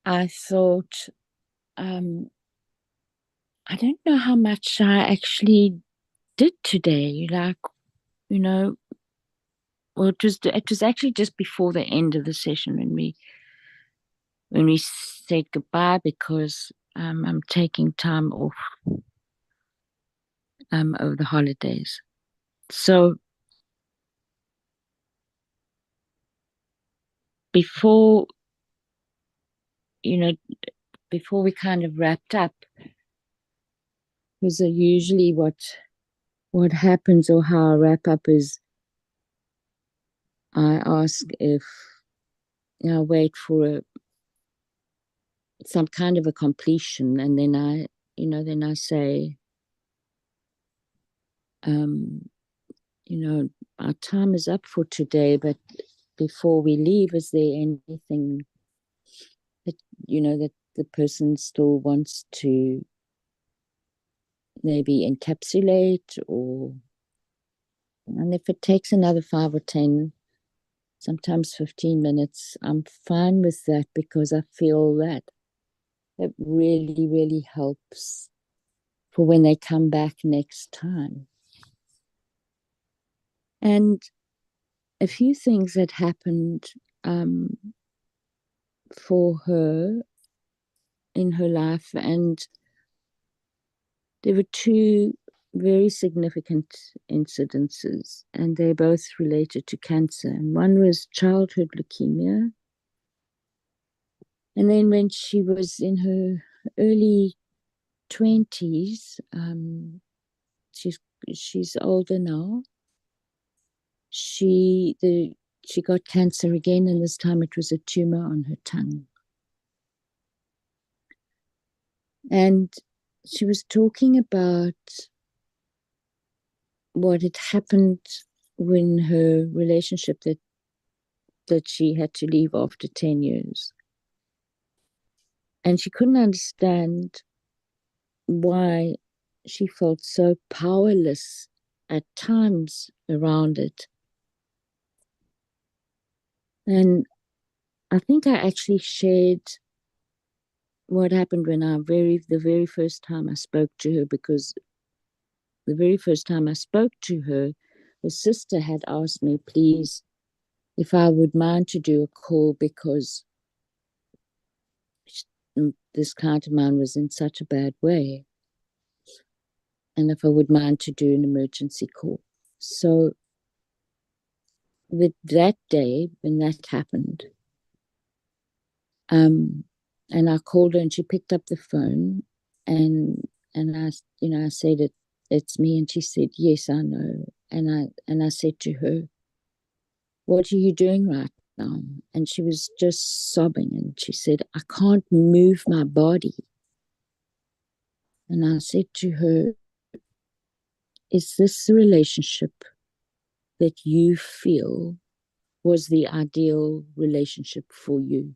I thought, um, I don't know how much I actually did today. Like, you know, well, it was actually just before the end of the session when we said goodbye because I'm taking time off over the holidays. So before you know, before we kind of wrapped up, because usually what happens or how I wrap up is I ask if wait for some kind of a completion, and then I say, um, our time is up for today, but before we leave, is there anything that that the person still wants to maybe encapsulate, or and if it takes another 5 or 10, sometimes 15 minutes, I'm fine with that because I feel that it really, really helps for when they come back next time. And a few things that happened um, for her in her life, and there were two very significant incidences, and they both related to cancer. And one was childhood leukemia. And then when she was in her early 20s, she's she's older now. She got cancer again, and this time it was a tumor on her tongue. And she was talking about what had happened when her relationship that she had to leave after 10 years. And she couldn't understand why she felt so powerless at times around it. And I think I actually shared what happened when the very first time I spoke to her, because the very first time I spoke to her, her sister had asked me, please, if I would mind to do a call because this client of mine was in such a bad way, and if I would mind to do an emergency call. So that day when that happened, and I called her and she picked up the phone, and I said it's me, and she said, yes, I know. And I said to her, what are you doing right now? And she was just sobbing, and she said, I can't move my body. And I said to her, is this the relationship that you feel was the ideal relationship for you?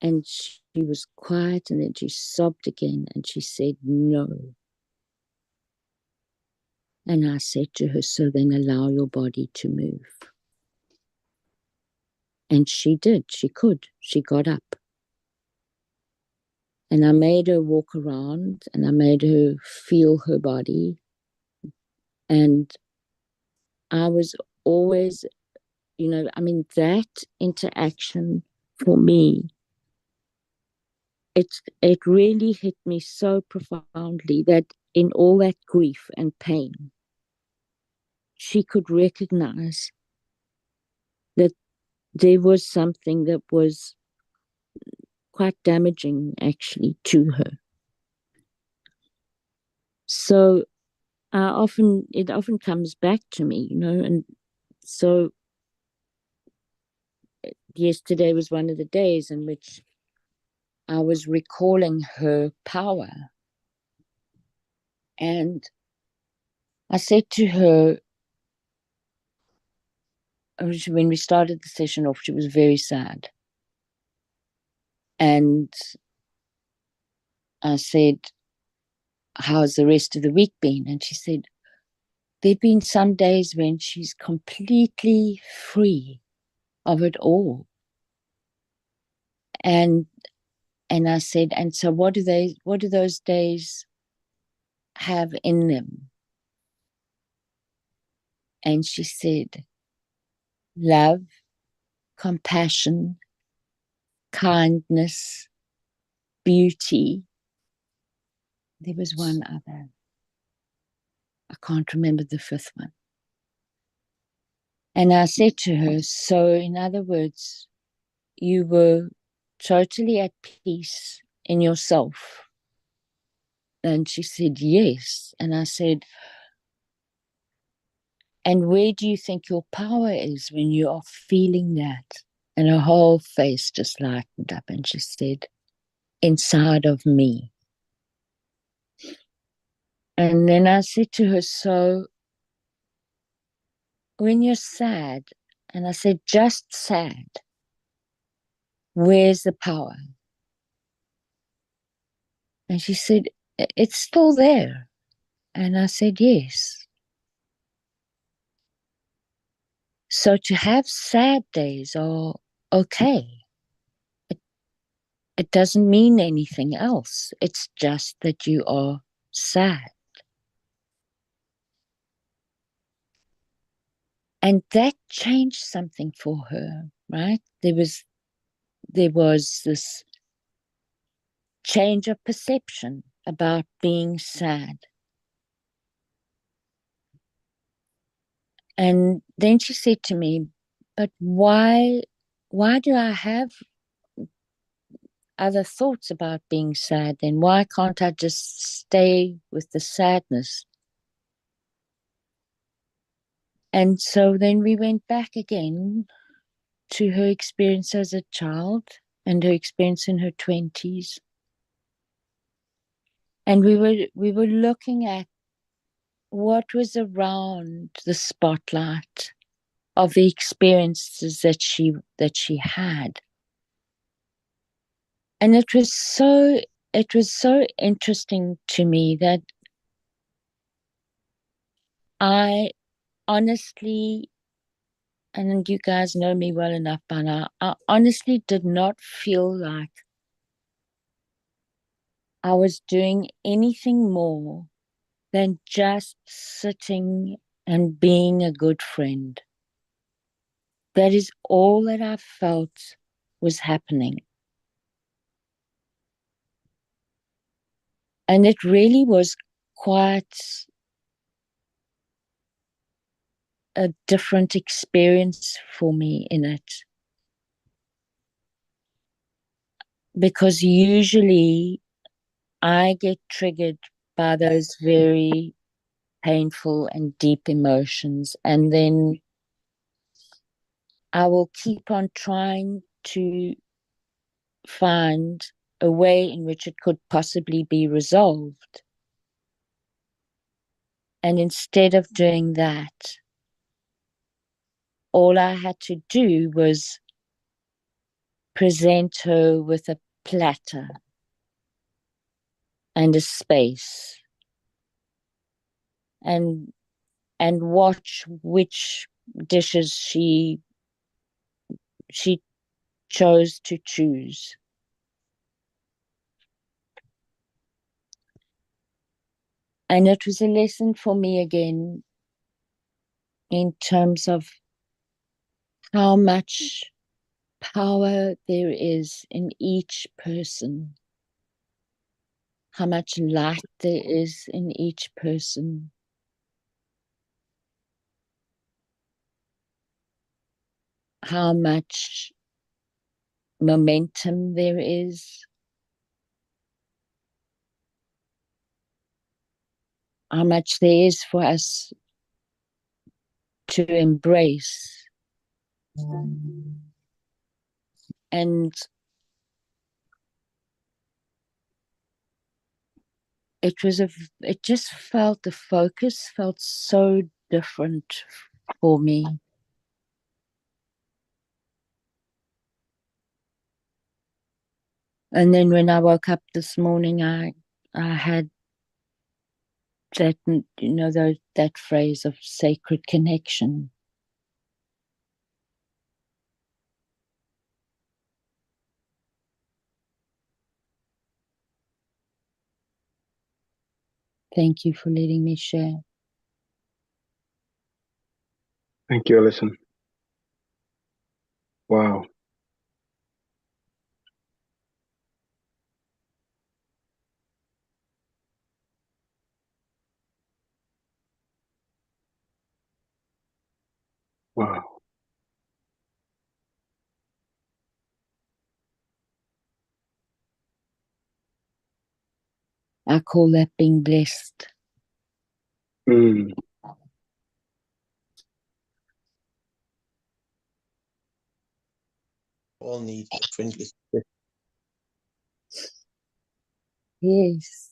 And she was quiet, and then she sobbed again, and she said, no. And I said to her, so then allow your body to move. And she did. She could. She got up. And I made her walk around, and I made her feel her body. And I was always, that interaction for me, it really hit me so profoundly that in all that grief and pain, she could recognize that there was something that was quite damaging actually to her. So it often comes back to me, and so yesterday was one of the days in which I was recalling her power. And I said to her, when we started the session off, she was very sad. And I said, how's the rest of the week been? And she said, there've been some days when she's completely free. of it all. And I said, and so what do those days have in them? And she said, love, compassion, kindness, beauty. There was one other. I can't remember the fifth one. And I said to her, so in other words, you were totally at peace in yourself? And she said, yes. And I said, and where do you think your power is when you are feeling that? And her whole face just lightened up and she said, inside of me. And then I said to her, so when you're sad, and I said, just sad, where's the power? And she said, it's still there. And I said, yes. So to have sad days are okay. It doesn't mean anything else. It's just that you are sad. And that changed something for her, right? There was this change of perception about being sad. And then she said to me, but why do I have other thoughts about being sad? Then why can't I just stay with the sadness? And so then we went back again to her experience as a child and her experience in her 20s. And we were looking at what was around the spotlight of the experiences that she had. And it was so interesting to me that I honestly, and you guys know me well enough by now, I honestly did not feel like I was doing anything more than just sitting and being a good friend. That is all that I felt was happening. And it really was quite a different experience for me in it. Because usually I get triggered by those very painful and deep emotions. And then I will keep on trying to find a way in which it could possibly be resolved. And instead of doing that, all I had to do was present her with a platter and a space and watch which dishes she chose to choose. And it was a lesson for me again in terms of how much power there is in each person, how much light there is in each person, how much momentum there is, how much there is for us to embrace. And it just felt, the focus felt so different for me. And then when I woke up this morning, I had that, that phrase of sacred connection. Thank you for letting me share. Thank you, Alison. Wow. Wow. I call that being blessed. Mm. All need a friendly. Yes,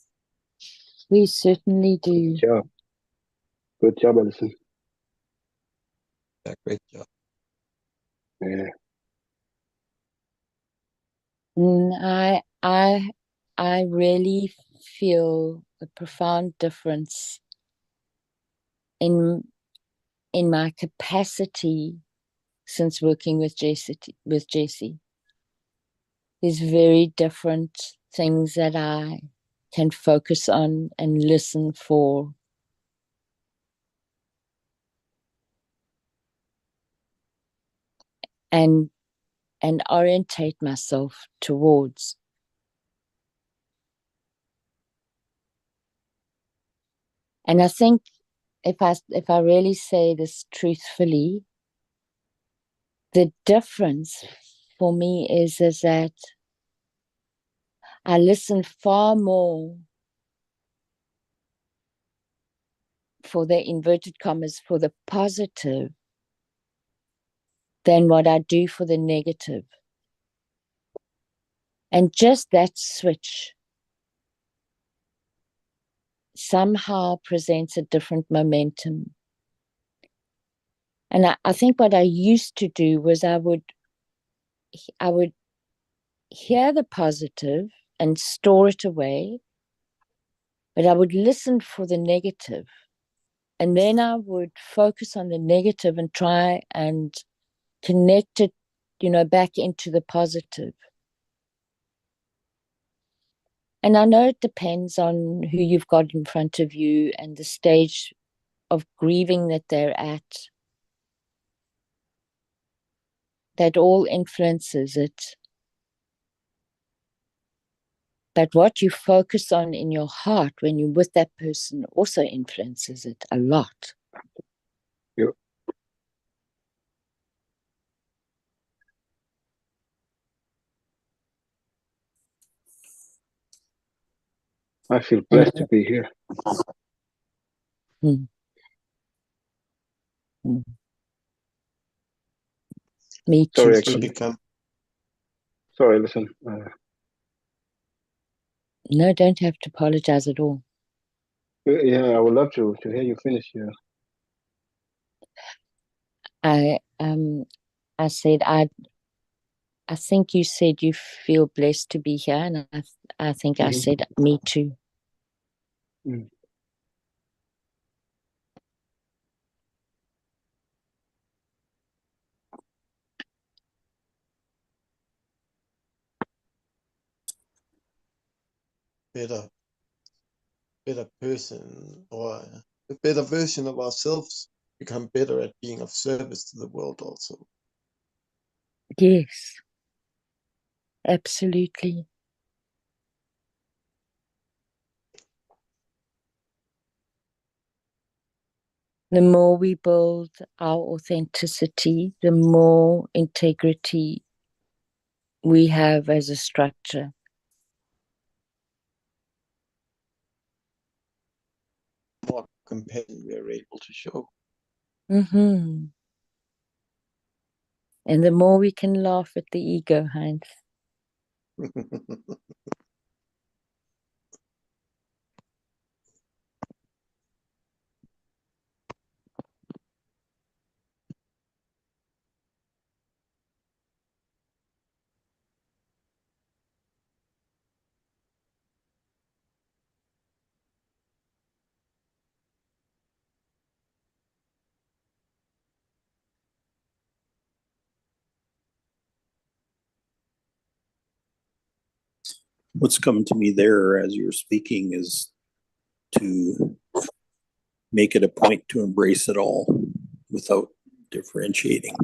we certainly do. Good job. Good job, Alison. Yeah, great job. Yeah. I really feel a profound difference in my capacity since working with Jesse. There's very different things that I can focus on and listen for. And orientate myself towards. And I think if I really say this truthfully, the difference for me is that I listen far more for the inverted commas for the positive than what I do for the negative. And just that switch somehow presents a different momentum. And I think what I used to do was I would hear the positive and store it away, but I would listen for the negative. And then I would focus on the negative and try and connect it, back into the positive. And I know it depends on who you've got in front of you and the stage of grieving that they're at. That all influences it. But what you focus on in your heart when you're with that person also influences it a lot. Yep. I feel blessed to be here. Hmm. Hmm. Me too. Sorry, listen. No, don't have to apologize at all. Yeah, I would love to hear you finish here. I said I think you said you feel blessed to be here, and I think I said me too. Mm. Better person or a better version of ourselves become better at being of service to the world also. Yes, absolutely. The more we build our authenticity, the more integrity we have as a structure. More compassion we are able to show. Mm-hmm. And the more we can laugh at the ego, Heinz. What's coming to me there as you're speaking is to make it a point to embrace it all without differentiating.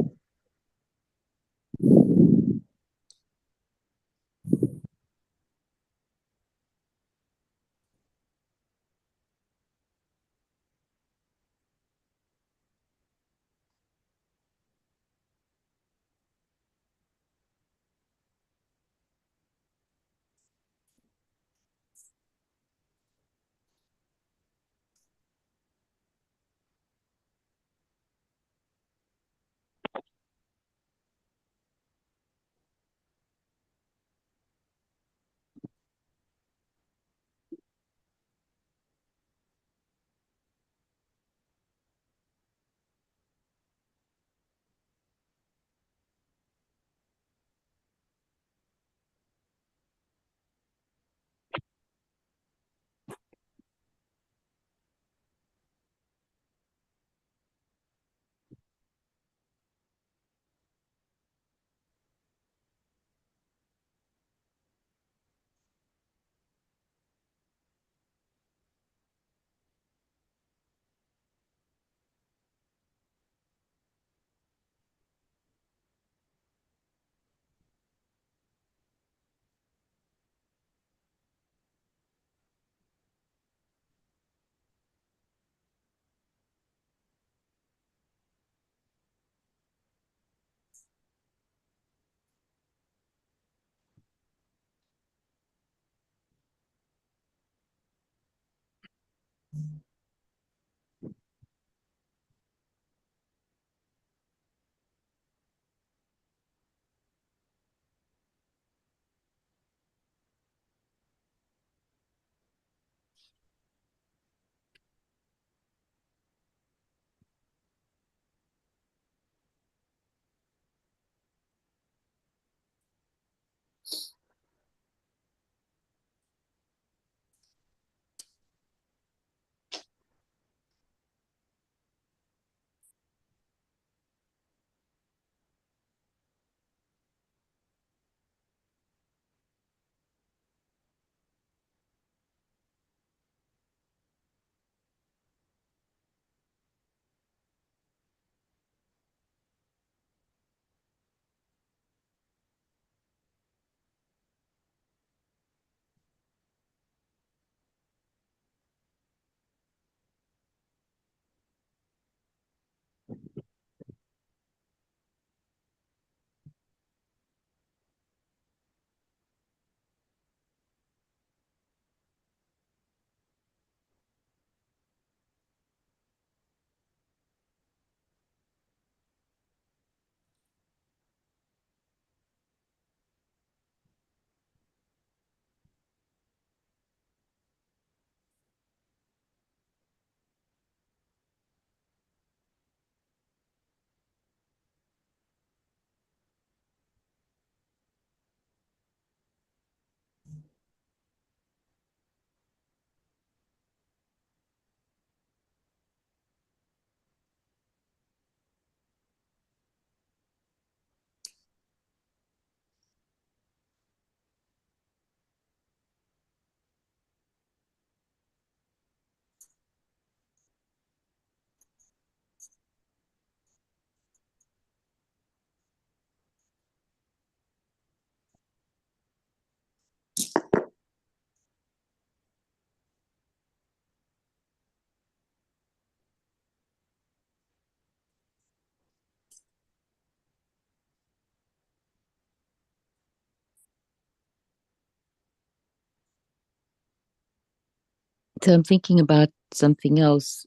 So I'm thinking about something else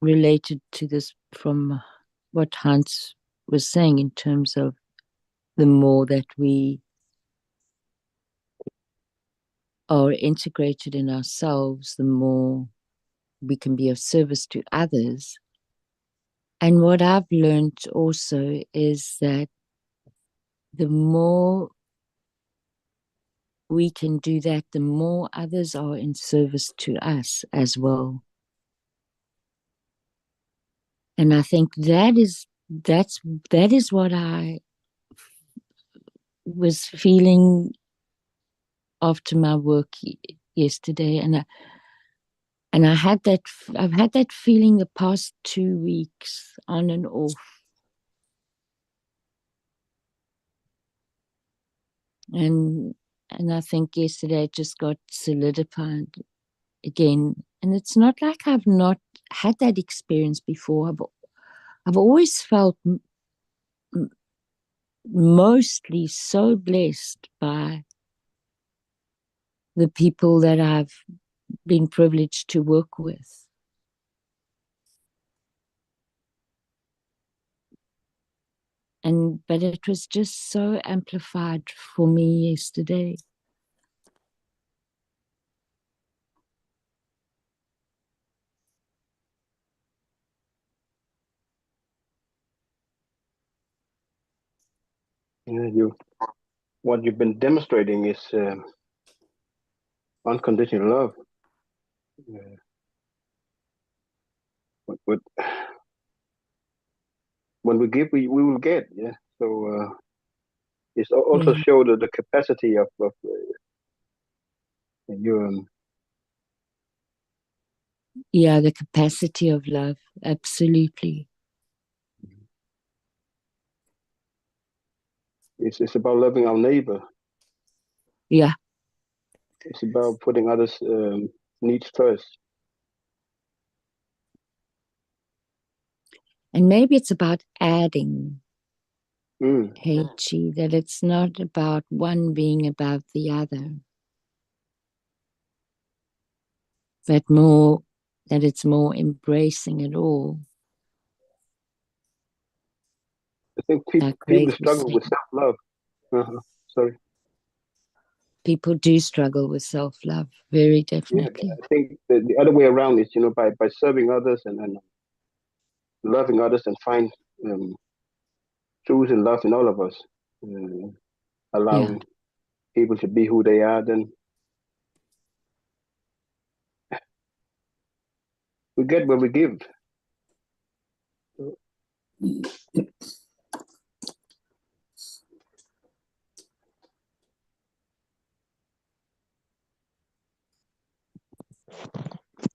related to this from what Hans was saying in terms of the more that we are integrated in ourselves, the more we can be of service to others. And what I've learned also is that the more we can do that, the more others are in service to us as well. And I think that is what I was feeling after my work yesterday. And And I've had that feeling the past 2 weeks on and off. And I think yesterday it just got solidified again. And it's not like I've not had that experience before. I've always felt mostly so blessed by the people that I've been privileged to work with. But it was just so amplified for me yesterday. Yeah, what you've been demonstrating is unconditional love. But when we give, we will get. Yeah. So it's also show the capacity of your. Yeah, the capacity of love. Absolutely. It's about loving our neighbor. Yeah. It's about putting others' needs first. And maybe it's about adding, Mm. Chi, that it's not about one being above the other, but that it's more embracing it all. I think people struggle with self-love. Sorry. People do struggle with self-love, very definitely. Yeah, I think the other way around is, by serving others and loving others and find truth and love in all of us, allowing people to be who they are, then we get what we give.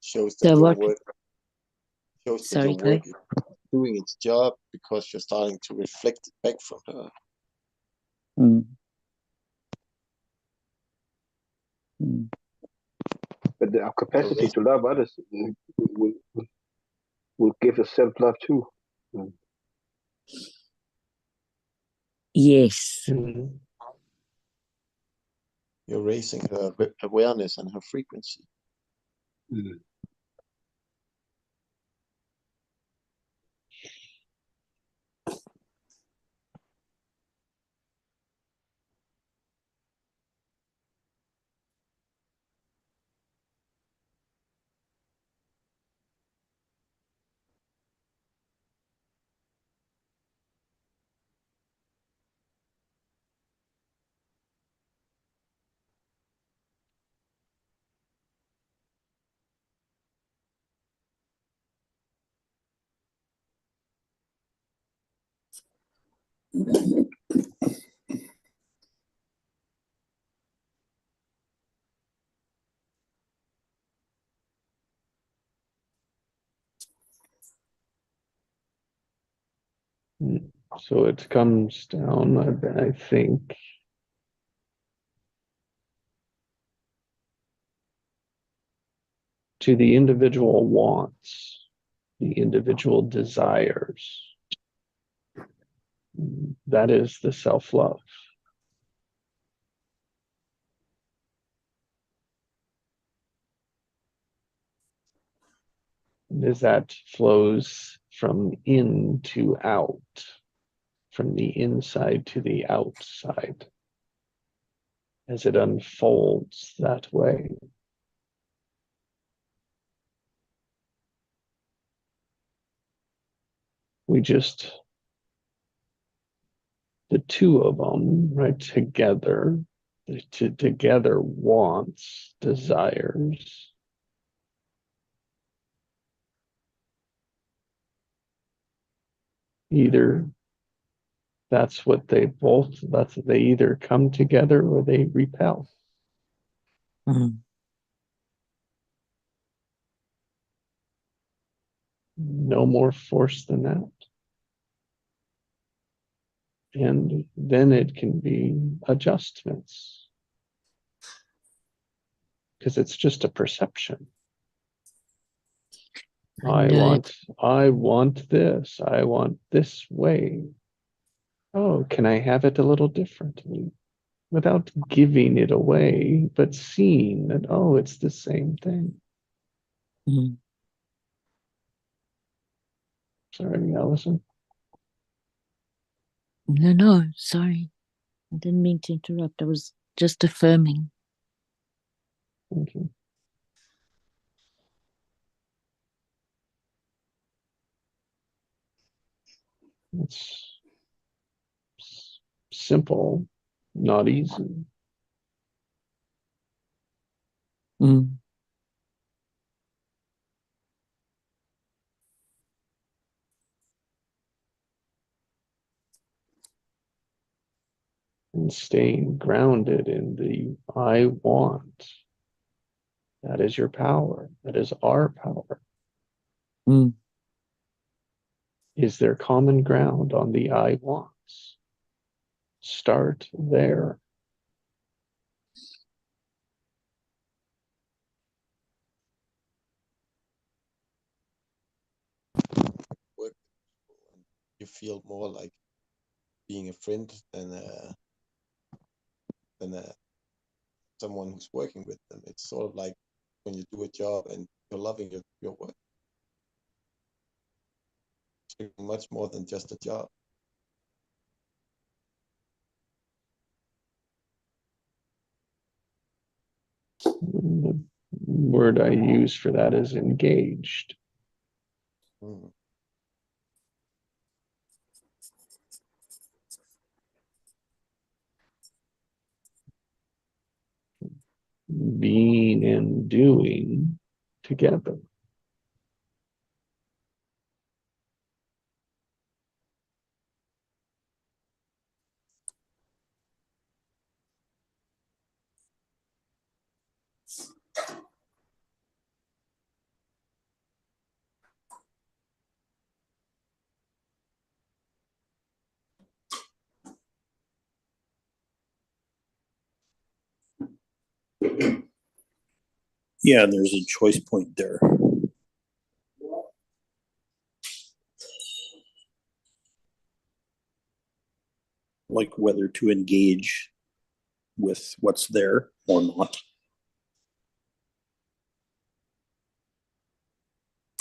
Shows that your work is doing its job because you're starting to reflect it back from her. But our capacity to love others will give us self-love too. Yes. You're raising her awareness and her frequency. So it comes down, I think, to the individual wants, the individual desires. That is the self-love. As that flows from in to out, from the inside to the outside, as it unfolds that way. The two of them, right, together wants, desires. Either they either come together or they repel. No more force than that. And then it can be adjustments. Because it's just a perception. I want this. I want this way. Oh, can I have it a little differently? Without giving it away, but seeing that, oh, it's the same thing. Mm. Sorry, Allison. No, sorry. I didn't mean to interrupt. I was just affirming. Thank you. It's simple, not easy. Mm. And staying grounded in the I want. That is your power. That is our power. Mm. Is there common ground on the I wants? Start there. Work with people and you feel more like being a friend than someone who's working with them. It's sort of like when you do a job and you're loving your work. It's much more than just a job. The word I use for that is engaged. Mm. Being and doing together. Yeah, there's a choice point there. Like whether to engage with what's there or not.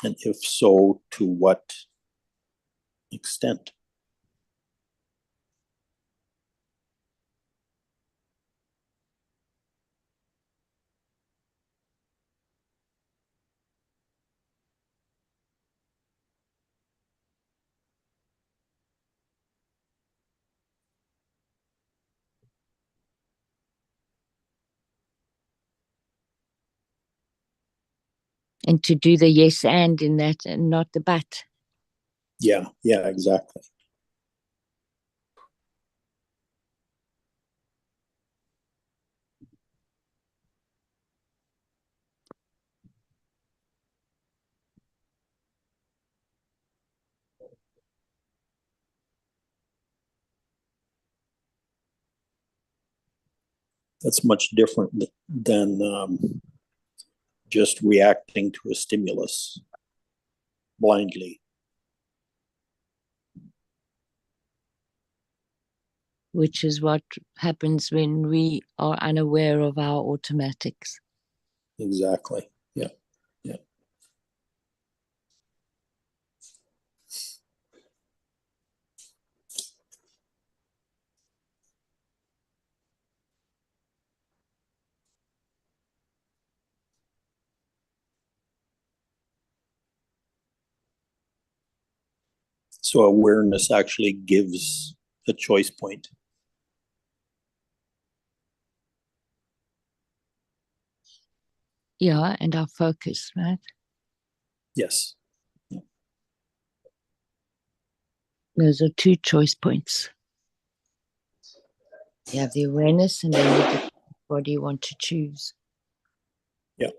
And if so, to what extent? And to do the yes and in that and not the but. Yeah, exactly. That's much different than just reacting to a stimulus blindly. Which is what happens when we are unaware of our automatics. Exactly. Yeah. So awareness actually gives a choice point. Yeah, and our focus, right? Yes. Those are two choice points. You have the awareness and then what do you want to choose? Yeah.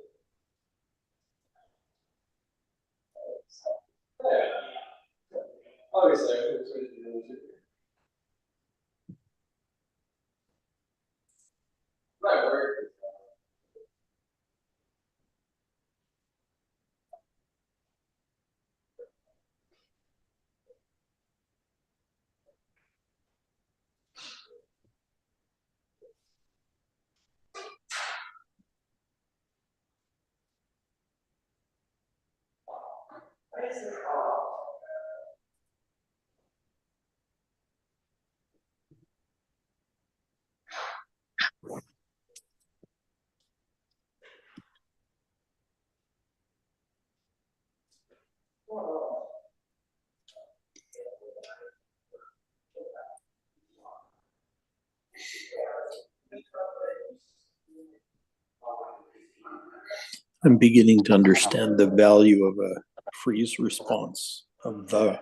I'm beginning to understand the value of a freeze response, of the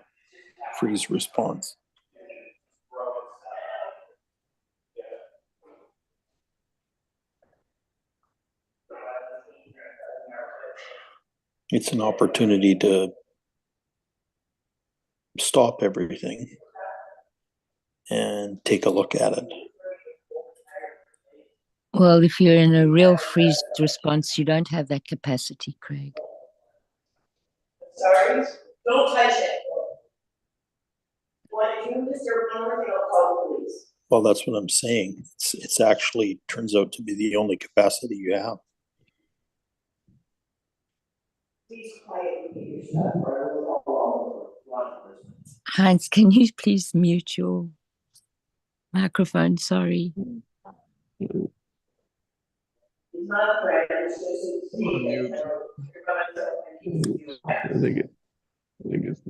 freeze response. It's an opportunity to stop everything and take a look at it. Well, if you're in a real freeze response, you don't have that capacity, Craig. Sorry, don't touch it. What if you disturb one more thing, I'll call the police. Well, that's what I'm saying. It's actually turns out to be the only capacity you have. Please quietly keep your stuff, or I will call law enforcement. Heinz, can you please mute your microphone? Sorry. It's not a threat, it's just a Unmute. I think it's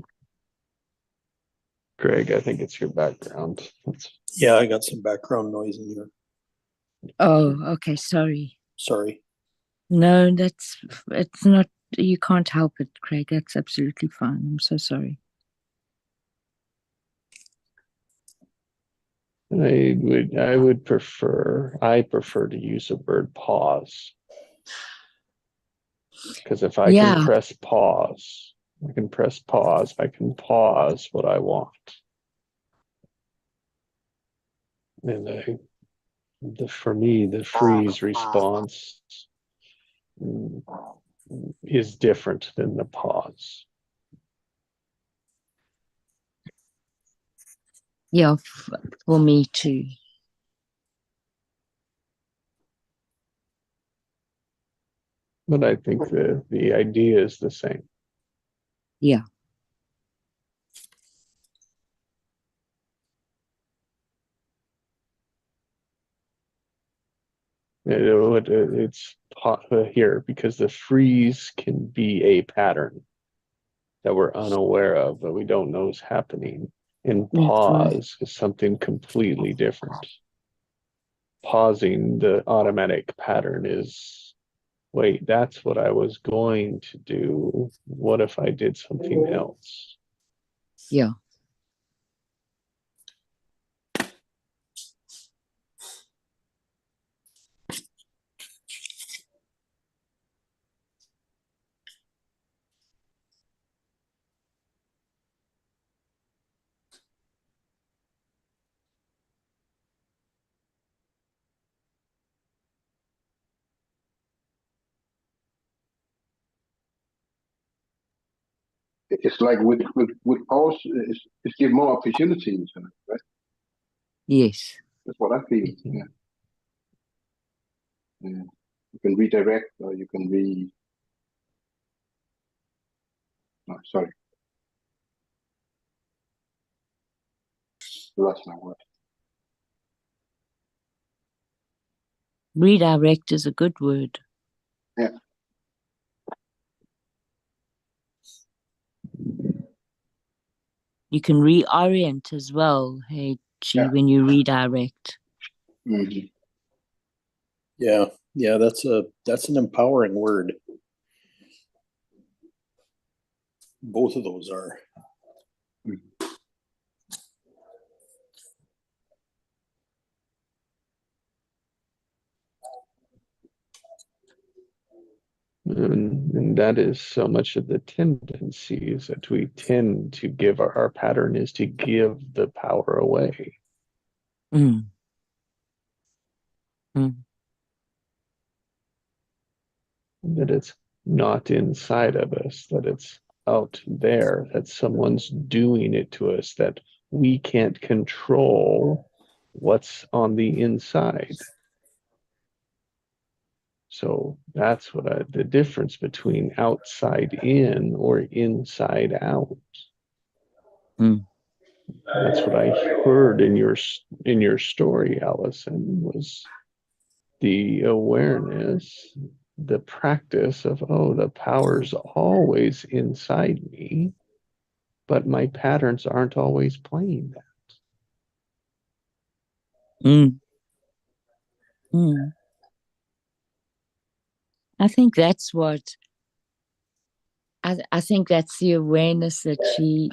Greg, I think it's your background. Yeah, I got some background noise in here. Oh, okay. Sorry. Sorry. No, it's not, you can't help it, Craig. That's absolutely fine. I'm so sorry. I prefer to use a bird pause. Because if I Yeah. can press pause, I can pause what I want. And for me, the freeze response is different than the pause. Yeah, for me too. But I think the idea is the same. Yeah. It's here because the freeze can be a pattern that we're unaware of, but we don't know is happening. And That's right. pause is something completely different. Pausing, the automatic pattern is, wait, that's what I was going to do. What if I did something else? Yeah. It's like with pause, it's give more opportunities, right? Yes. That's what I feel. Mhm. Yeah. Yeah. You can redirect, or you can oh, sorry, lost my word. Redirect is a good word. Yeah. You can reorient as well, hey, G, when you redirect. Mm-hmm. Yeah, that's an empowering word. Both of those are. And that is so much of the tendencies that we tend to give. Our pattern is to give the power away. Mm. Mm. That it's not inside of us, that it's out there, that someone's doing it to us, that we can't control what's on the inside. So that's what the difference between outside in or inside out. Mm. That's what I heard in your story, Allison, was the awareness, the practice of, oh, the power's always inside me, but my patterns aren't always playing that. Mm. Mm. I think that's what I think that's the awareness that she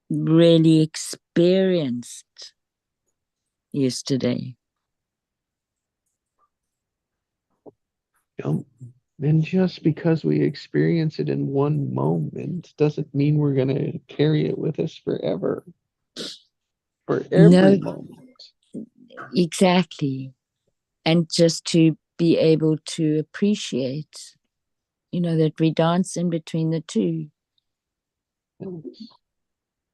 really experienced yesterday. And just because we experience it in one moment doesn't mean we're going to carry it with us forever. For every moment. Exactly. And just to be able to appreciate, that we dance in between the two.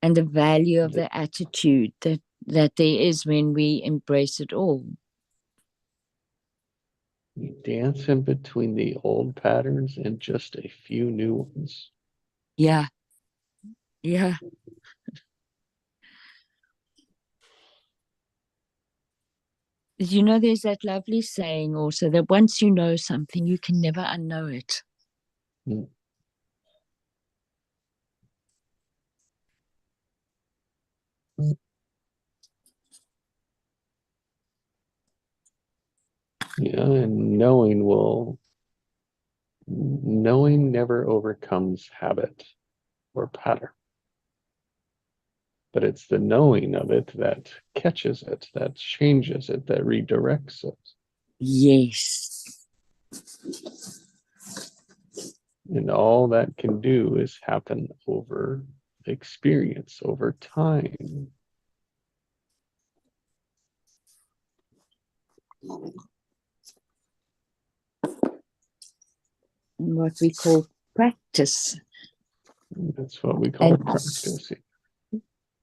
And the value of the attitude that there is when we embrace it all. We dance in between the old patterns and just a few new ones. Yeah. Yeah. There's that lovely saying also that once you know something, you can never unknow it. Mm. Yeah, and knowing never overcomes habit or pattern. But it's the knowing of it that catches it, that changes it, that redirects it. Yes. And all that can do is happen over experience, over time. What we call practice. That's what we call practice.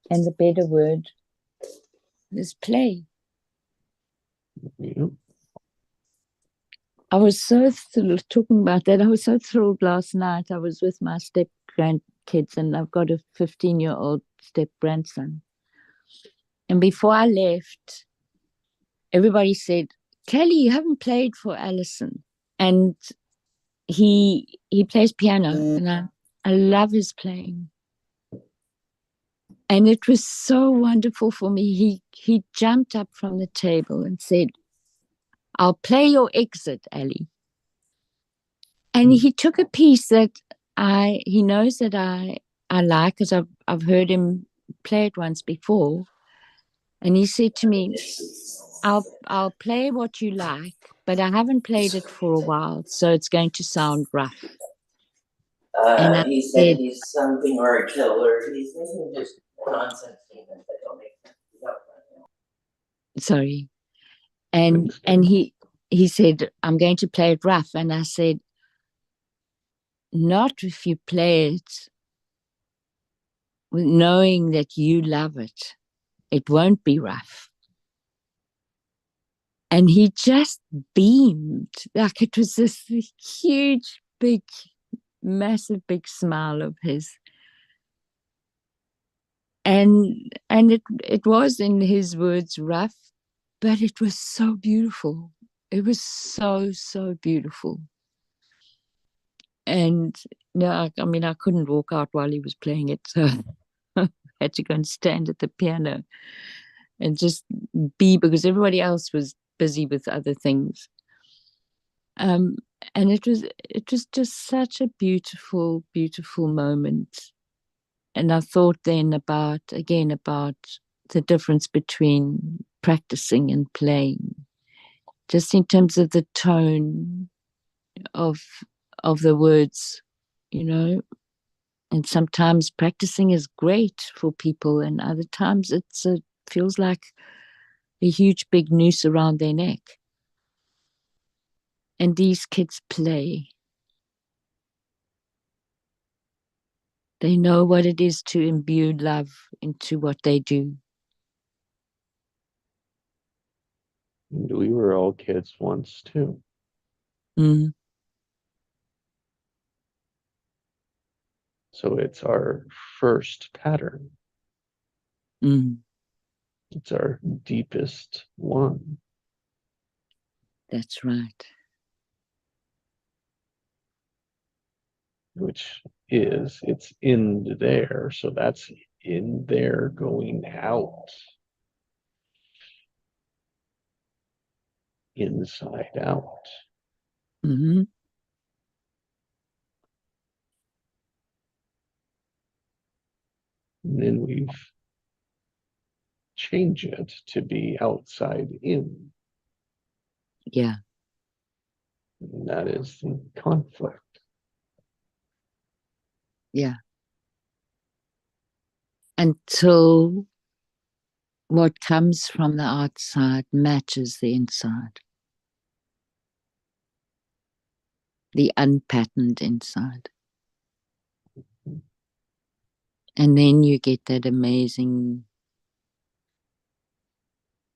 And the better word is play. Yep. I was so talking about that. I was so thrilled last night. I was with my step grandkids, and I've got a 15-year-old step grandson. And before I left, everybody said, "Kelly, you haven't played for Allison." And he plays piano, and I love his playing. And it was so wonderful for me. He jumped up from the table and said, "I'll play your exit, Allie." And he took a piece that he knows that I like, because I've heard him play it once before. And he said to me, I'll play what you like, but I haven't played it for a while, so it's going to sound rough. And he said he's something or a killer. He's making just nonsense statements that don't make sense. Sorry. And he said, "I'm going to play it rough." And I said, "Not if you play it knowing that you love it. It won't be rough." And he just beamed, like it was this huge, big, massive, big smile of his. And it was, in his words, rough, but it was so beautiful. It was so, so beautiful. And I couldn't walk out while he was playing it, so I had to go and stand at the piano and just be, because everybody else was busy with other things. And it was just such a beautiful, beautiful moment. And I thought then about the difference between practicing and playing, just in terms of the tone of the words, you know. And sometimes practicing is great for people, and other times feels like a huge big noose around their neck. And these kids play. They know what it is to imbue love into what they do. And we were all kids once too. Mm. So it's our first pattern. Mm. It's our deepest one. That's right. Which is it's in there. So that's in there going out. Inside out. Mm-hmm. And then we've changed it to be outside in. Yeah. And that is the conflict. Yeah. Until what comes from the outside matches the inside. The unpatterned inside. And then you get that amazing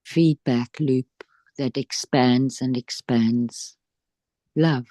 feedback loop that expands and expands love.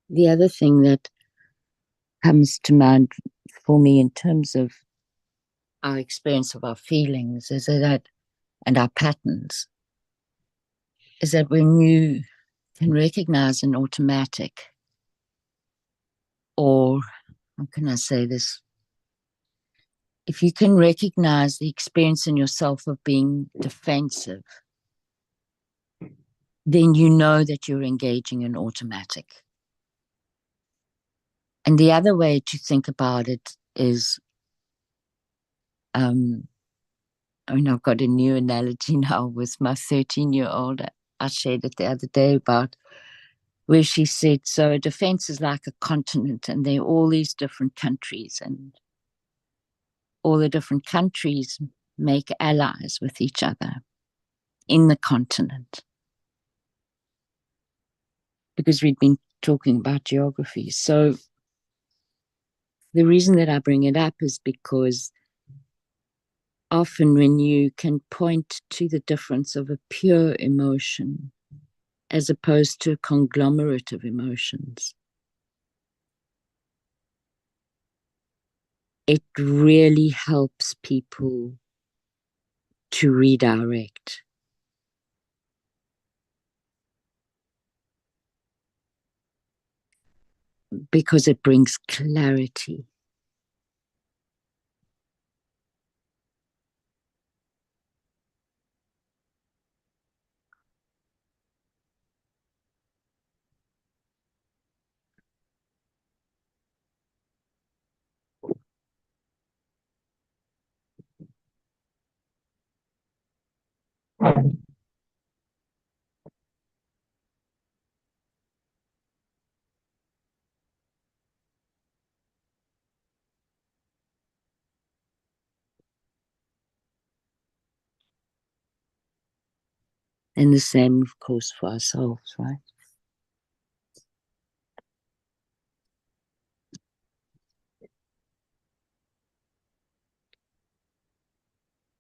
the other thing that comes to mind for me in terms of our experience of our feelings is that, and our patterns, is that when you can recognize an automatic, or how can I say this? If you can recognize the experience in yourself of being defensive, then you know that you're engaging in automatic. And the other way to think about it is, I mean, I've got a new analogy now with my 13-year-old. I shared it the other day about where she said, so a defense is like a continent, and there are all these different countries, and all the different countries make allies with each other in the continent. Because we'd been talking about geography. So the reason that I bring it up is because often when you can point to the difference of a pure emotion as opposed to a conglomerate of emotions, it really helps people to redirect. Because it brings clarity. And the same, of course, for ourselves, right?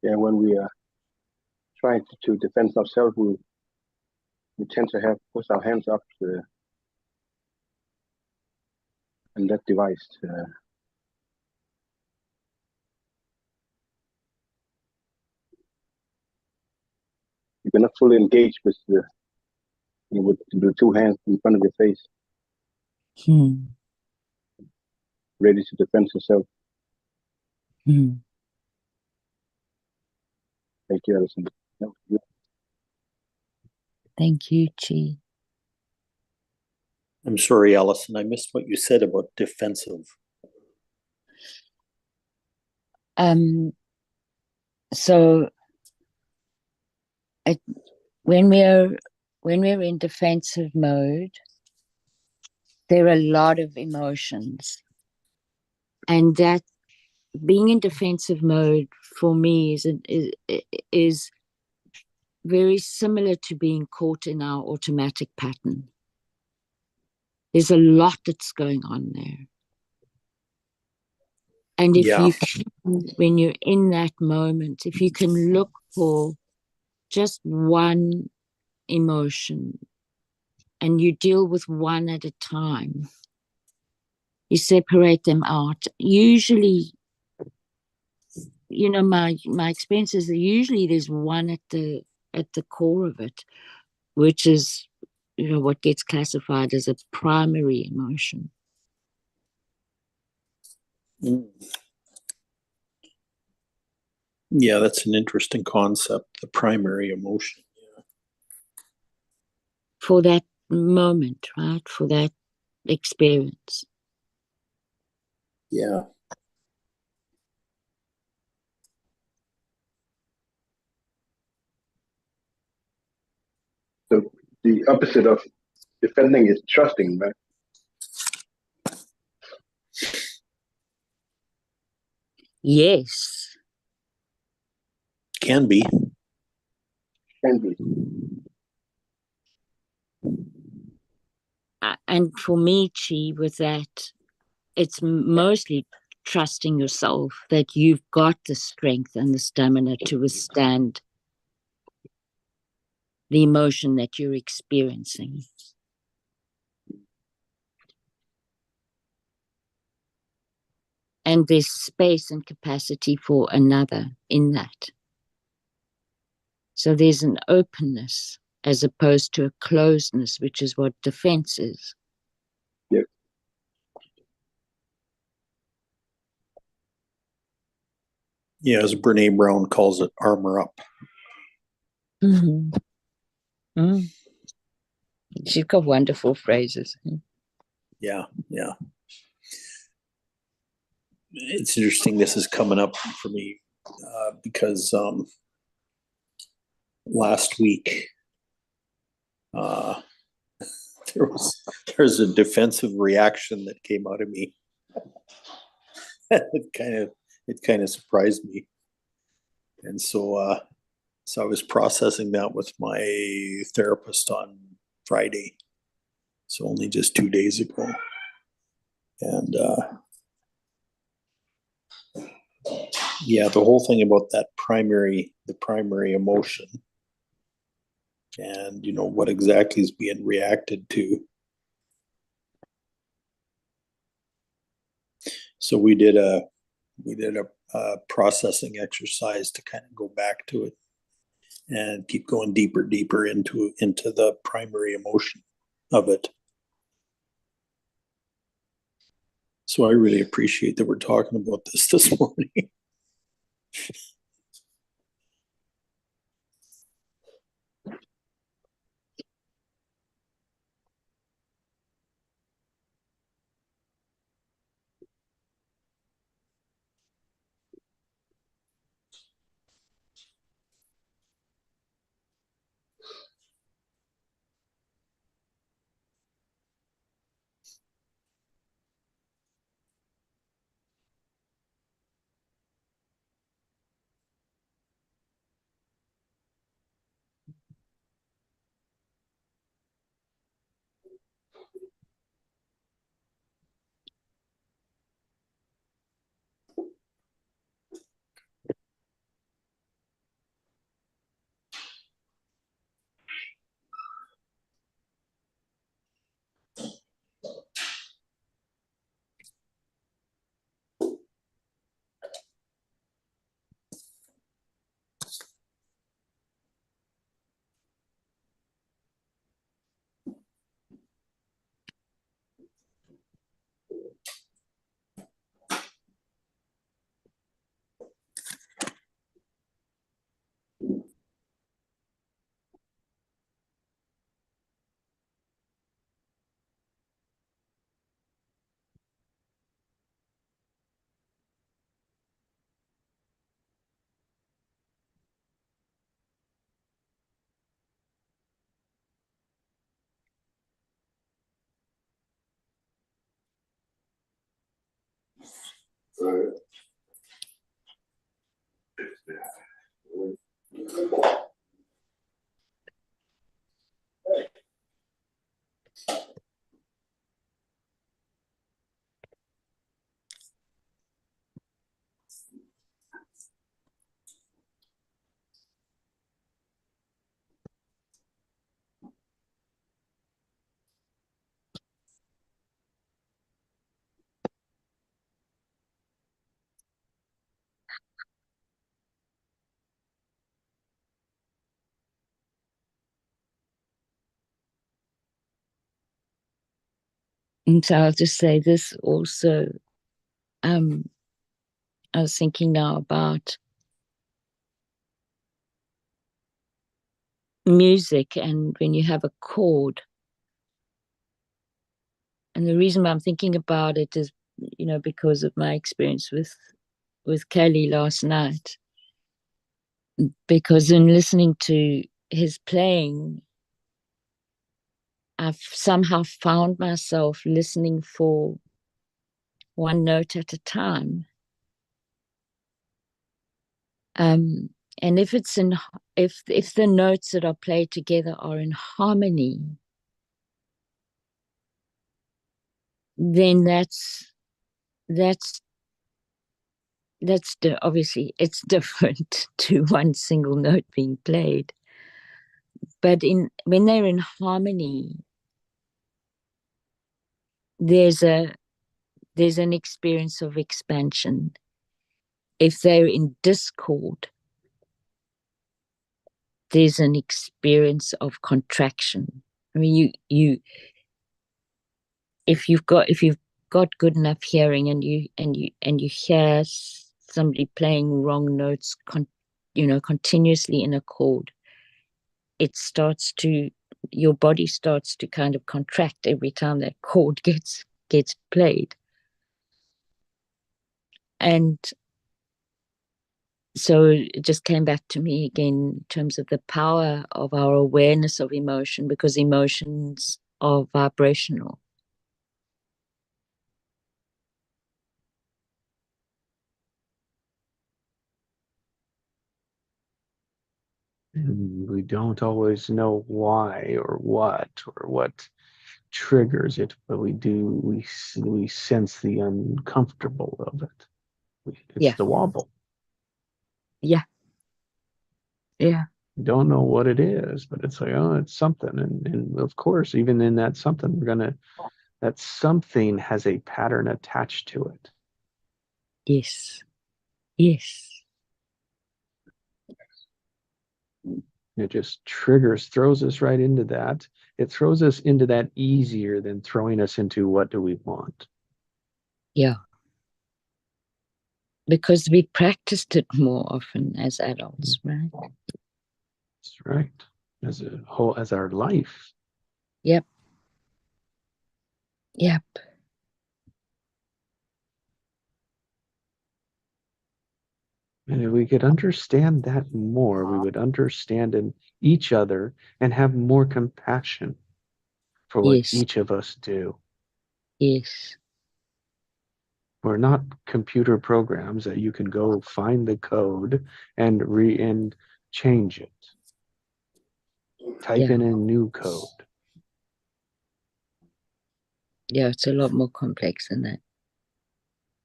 Yeah, when we are trying to defend ourselves, we tend to have put our hands up and that device. You cannot fully engage with with the two hands in front of your face, ready to defend yourself. Thank you, Alison. That was good. Thank you, Chi. I'm sorry, Alison, I missed what you said about defensive. So when we're in defensive mode, there are a lot of emotions, and that being in defensive mode for me is very similar to being caught in our automatic pattern. There's a lot that's going on there. And if you can, when you're in that moment, if you can look for just one emotion and you deal with one at a time, you separate them out. Usually, my experience is that usually there's one at the core of it, which is, what gets classified as a primary emotion. Yeah, that's an interesting concept, the primary emotion. For that moment, right? For that experience. Yeah. So the opposite of defending is trusting, right? Yes. Can be. Can be. And for me, Chi, with that, it's mostly trusting yourself that you've got the strength and the stamina to withstand the emotion that you're experiencing. and there's space and capacity for another in that. So there's an openness as opposed to a closedness, which is what defense is. Yep. Yeah, as Brene Brown calls it, armor up. Mm-hmm. Mm. She's got wonderful phrases. Yeah, yeah. It's interesting this is coming up for me because last week there's a defensive reaction that came out of me. it kind of surprised me, and so I was processing that with my therapist on Friday, so only just 2 days ago, and yeah, the whole thing about the primary emotion, and what exactly is being reacted to. So we did a processing exercise to kind of go back to it and keep going deeper into the primary emotion of it. So I really appreciate that we're talking about this morning. And so I'll just say this also. I was thinking now about music and when you have a chord. And the reason why I'm thinking about it is, because of my experience with Kelly last night. Because in listening to his playing, I've somehow found myself listening for one note at a time. And if it's if the notes that are played together are in harmony, then that's obviously it's different to one single note being played. But when they're in harmony, there's a there's an experience of expansion. If they're in discord, there's an experience of contraction. I mean, if you've got good enough hearing and you hear somebody playing wrong notes continuously in a chord, your body starts to kind of contract every time that chord gets played. And so it just came back to me again in terms of the power of our awareness of emotion, because emotions are vibrational. And we don't always know why or what triggers it, but we sense the uncomfortable of it. It's the wobble. Yeah. We don't know what it is, but it's like, oh, it's something. And of course, even in that something, that something has a pattern attached to it. Yes. It just throws us right into that. It throws us into that easier than throwing us into what do we want. Yeah. Because we practiced it more often as adults, right? That's right. As our life. Yep. And if we could understand that more, we would understand in each other and have more compassion for what Yes. each of us do. Yes. We're not computer programs that you can go find the code and change it. Type in a new code. Yeah, it's a lot more complex than that.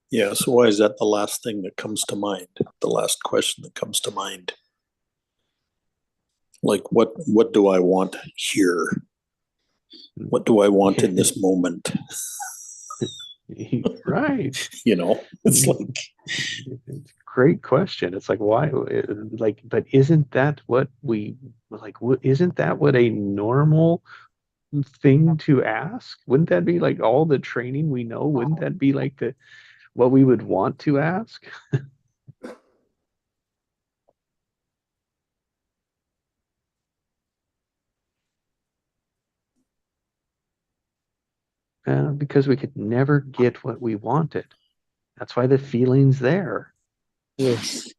Yeah, so why is that the last thing that comes to mind? The last question that comes to mind? Like, what do I want here? What do I want in this moment? Right. It's like, great question. It's like, why, but isn't that what isn't that what a normal thing to ask? Wouldn't that be like all the training we know? Wouldn't that be like what we would want to ask? Because we could never get what we wanted. That's why the feeling's there. Yes.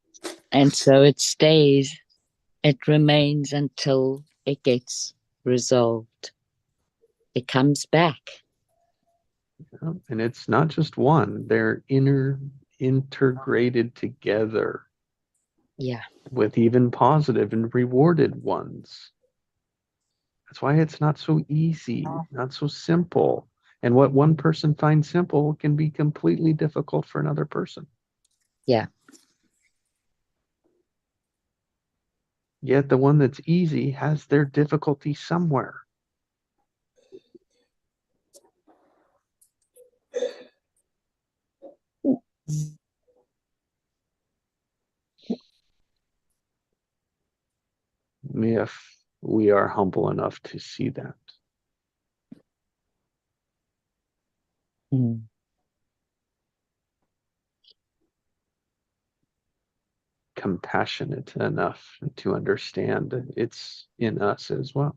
And so it stays, it remains until it gets resolved. It comes back. And it's not just one, they're integrated together. Yeah. With even positive and rewarded ones. That's why it's not so easy, not so simple. And what one person finds simple can be completely difficult for another person. Yeah. Yet the one that's easy has their difficulty somewhere. If we are humble enough to see that. Mm. Compassionate enough to understand it's in us as well.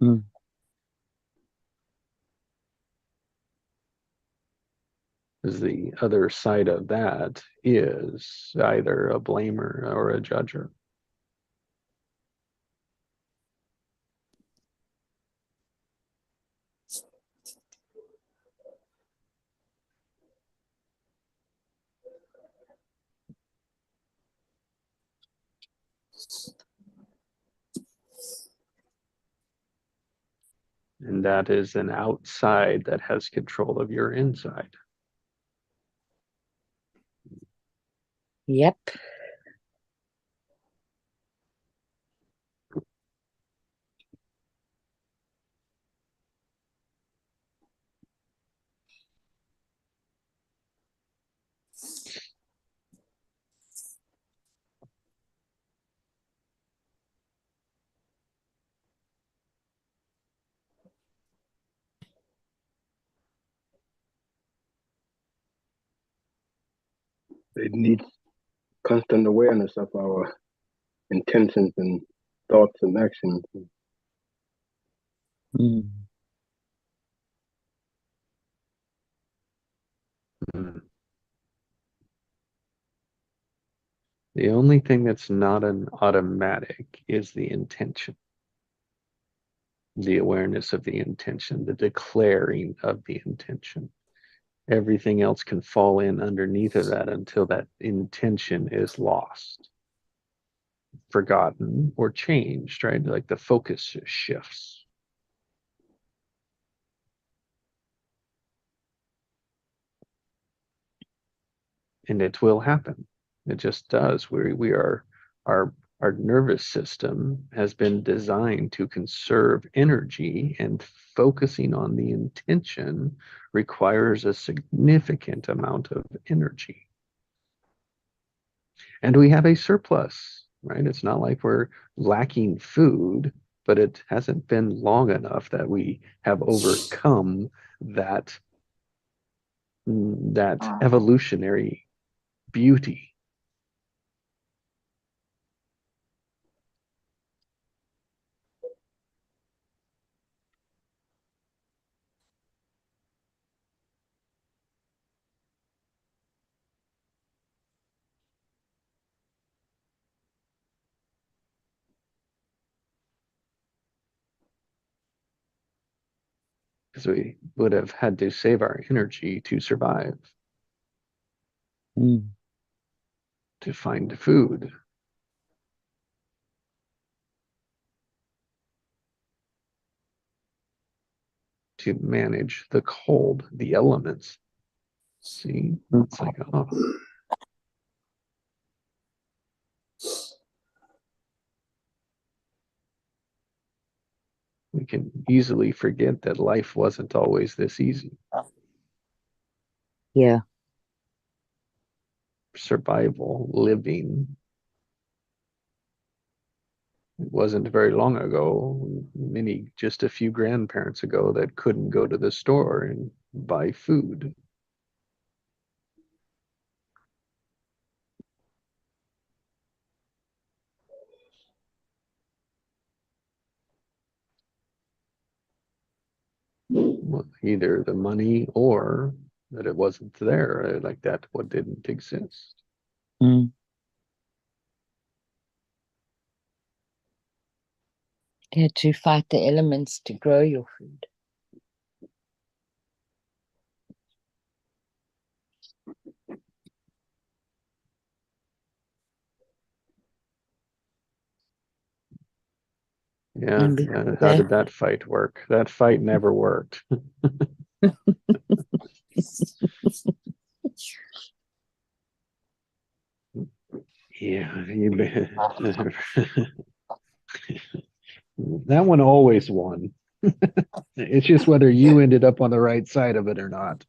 Mm. Because the other side of that is either a blamer or a judger. And that is an outside that has control of your inside. Yep. it needs constant awareness of our intentions and thoughts and actions. Mm. The only thing that's not an automatic is the intention, the awareness of the intention, the declaring of the intention. Everything else can fall in underneath of that until that intention is lost, forgotten, or changed, right? Like the focus shifts. And it will happen. It just does. We are our nervous system has been designed to conserve energy, and focusing on the intention requires a significant amount of energy. And we have a surplus, right? It's not like we're lacking food, but it hasn't been long enough that we have overcome that evolutionary beauty. Because we would have had to save our energy to survive, Mm. to find food. To manage the cold, the elements. See, it's like, oh. We can easily forget that life wasn't always this easy. Yeah. Survival, living. It wasn't very long ago, just a few grandparents ago, that couldn't go to the store and buy food. Well, either the money or that it wasn't there, like that what didn't exist. Mm. You had to fight the elements to grow your food. Yeah, And how did that fight work? That fight never worked. Yeah, that one always won. It's just whether you ended up on the right side of it or not.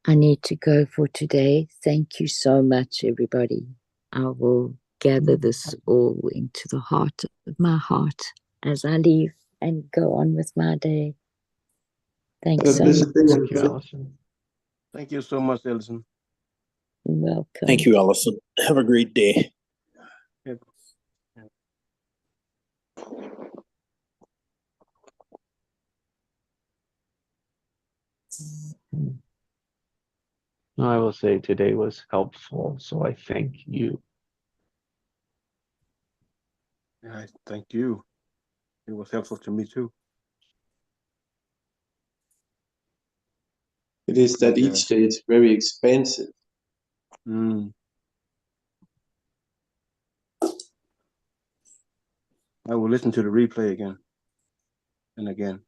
I need to go for today. Thank you so much, everybody. I will gather this all into the heart of my heart as I leave and go on with my day. Thanks so much. Thank you, Alison. Thank you so much, Alison. You're welcome. Thank you, Alison. Have a great day. Yep. I will say today was helpful, so I thank you. Yeah, thank you. It was helpful to me too. It is that Okay. each day it's very expensive. Mm. I will listen to the replay again and again.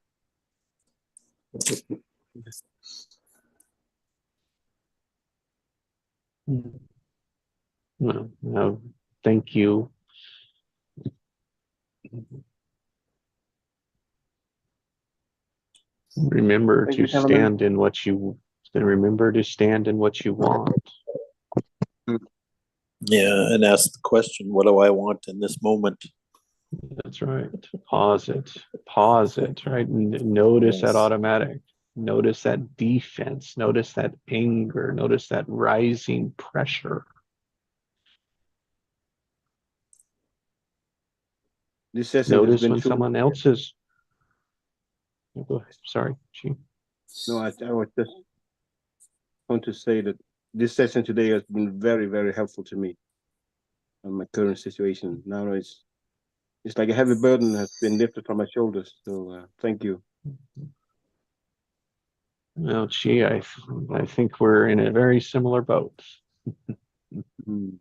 Well, no, thank you. Remember Thank to you, gentlemen. stand in what you want. Yeah, and ask the question, what do I want in this moment? That's right. Pause it, right? Notice that Yes. automatic. Notice that defense. Notice that anger. Notice that rising pressure. This session has Notice been when true. someone else is. Sorry, Chi. No, I was just want to say that this session today has been very, very helpful to me in my current situation. Now it's like a heavy burden has been lifted from my shoulders. So thank you. Well, Chi, I think we're in a very similar boat. Mm.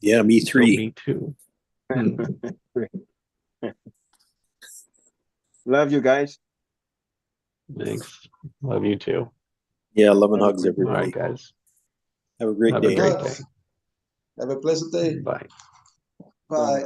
Yeah, me So three. me too. Love you guys. Thanks. Love you too. Yeah, love and Have a hugs, great day. All right, everybody. guys. Have a great Have a day. great day. Have a pleasant day. Bye. Bye.